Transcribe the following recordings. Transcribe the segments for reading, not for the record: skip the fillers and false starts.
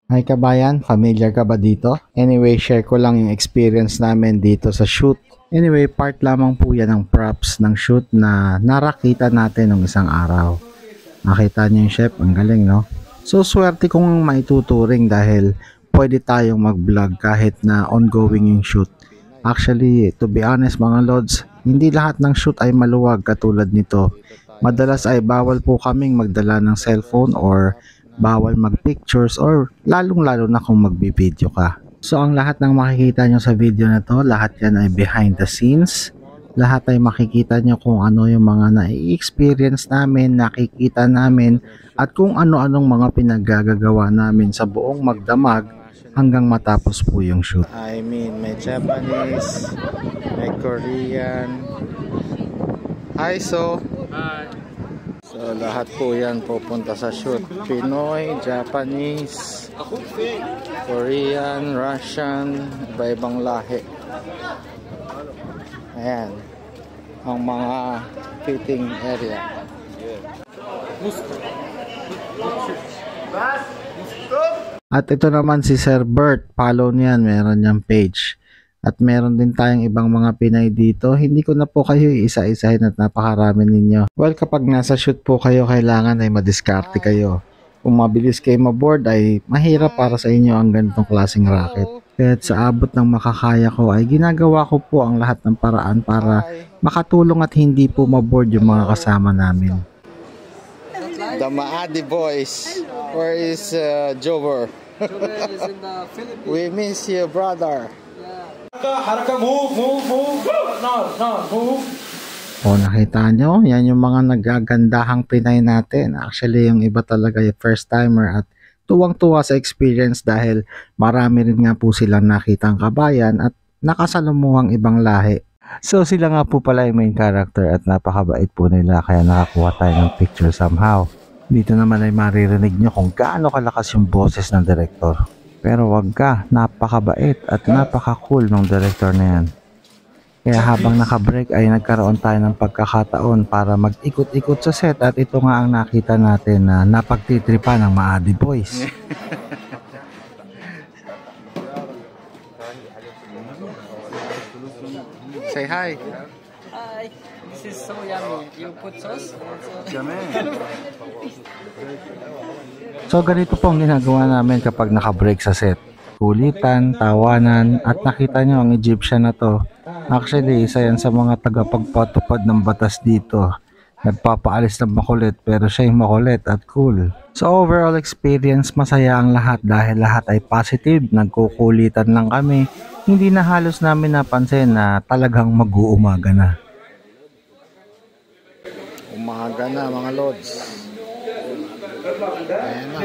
Hi kabayan, familiar ka ba dito? Anyway, share ko lang yung experience namin dito sa shoot. Anyway, part lamang po yan ng props ng shoot na narakita natin nung isang araw. Nakita niyo yung chef, ang galing no? So swerte kong maituturing dahil pwede tayong mag-vlog kahit na ongoing yung shoot. Actually, to be honest mga lods, hindi lahat ng shoot ay maluwag katulad nito. Madalas ay bawal po kaming magdala ng cellphone or bawal mag-pictures or lalong-lalo na kung magbi-video ka. So ang lahat ng makikita nyo sa video na to, lahat yan ay behind the scenes. Lahat ay makikita nyo kung ano yung mga na-experience namin, nakikita namin, at kung ano-anong mga pinaggagawa namin sa buong magdamag hanggang matapos po yung shoot. I mean, may Japanese, may Korean. Hi, so lahat po yan pupunta sa shoot. Pinoy, Japanese, Korean, Russian, iba-ibang lahi. Ayan ang mga fitting area. At ito naman si Sir Bert, follow niyan, meron niyang page. At meron din tayong ibang mga Pinay dito. Hindi ko na po kayo isa-isahin at napakarami ninyo. Well, kapag nasa shoot po kayo, kailangan ay madiskarte kayo. Kung mabilis kayo maboard ay mahirap para sa inyo ang ganitong klaseng racket. Kahit sa abot ng makakaya ko ay ginagawa ko po ang lahat ng paraan para makatulong at hindi po maboard yung mga kasama namin. The Maadi boys. Where is Jover? Jover is in the Philippines. We miss you, brother. Haraka, move. No, move. O nakita nyo, yan yung mga nagagandahang Pinay natin. Actually, yung iba talaga yung first timer at tuwang-tuwa sa experience dahil marami rin nga po silang nakitang kabayan at nakasalumuhang ibang lahi. So sila nga po pala yung main character at napakabait po nila kaya nakakuha tayo ng picture somehow. Dito naman ay maririnig nyo kung gaano kalakas yung boses ng director. Pero wag ka, napakabait at napaka-cool ng director na yan. Kaya habang naka-break ay nagkaroon tayo ng pagkakataon para mag-ikot-ikot sa set at ito nga ang nakita natin na napagtitripan ng Maadi boys. Say hi. Hi, this is so yummy. You put sauce? So ganito po ang ginagawa namin kapag naka-break sa set. Kulitan, tawanan, at nakita nyo ang Egyptian na to. Actually, isa yan sa mga tagapagpatupad ng batas dito. Nagpapaalis ng makulit pero siya yung makulit at cool. So overall experience, masaya ang lahat dahil lahat ay positive, nagkukulitan lang kami. Hindi na halos namin napansin na talagang mag-uumaga na. Umaga na mga lods. Ayan na.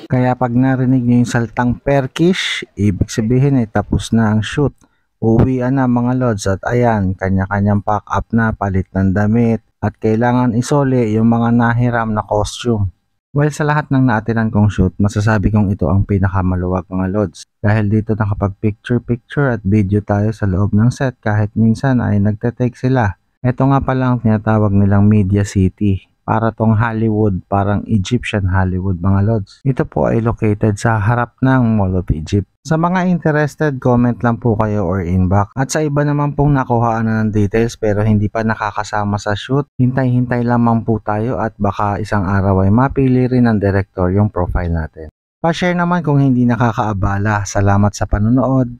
Kaya pag narinig nyo yung saltang Perkish, ibig sabihin ay tapos na ang shoot. Uwian na mga lods at ayan, kanya-kanyang pack up na, palit ng damit at kailangan isole yung mga nahiram na costume. Well, sa lahat ng naatinan kong shoot, masasabi kong ito ang pinakamaluwag mga lods. Dahil dito nakapag picture-picture at video tayo sa loob ng set kahit minsan ay nagte-take sila. Ito nga pala ang tinatawag nilang Media City. Para tong Hollywood, parang Egyptian Hollywood mga lods. Ito po ay located sa harap ng Mall of Egypt. Sa mga interested, comment lang po kayo or inbox. At sa iba naman pong nakuhaan na ng details pero hindi pa nakakasama sa shoot, hintay-hintay lamang po tayo at baka isang araw ay mapili rin ng director yung profile natin. Pa-share naman kung hindi nakakaabala. Salamat sa panonood.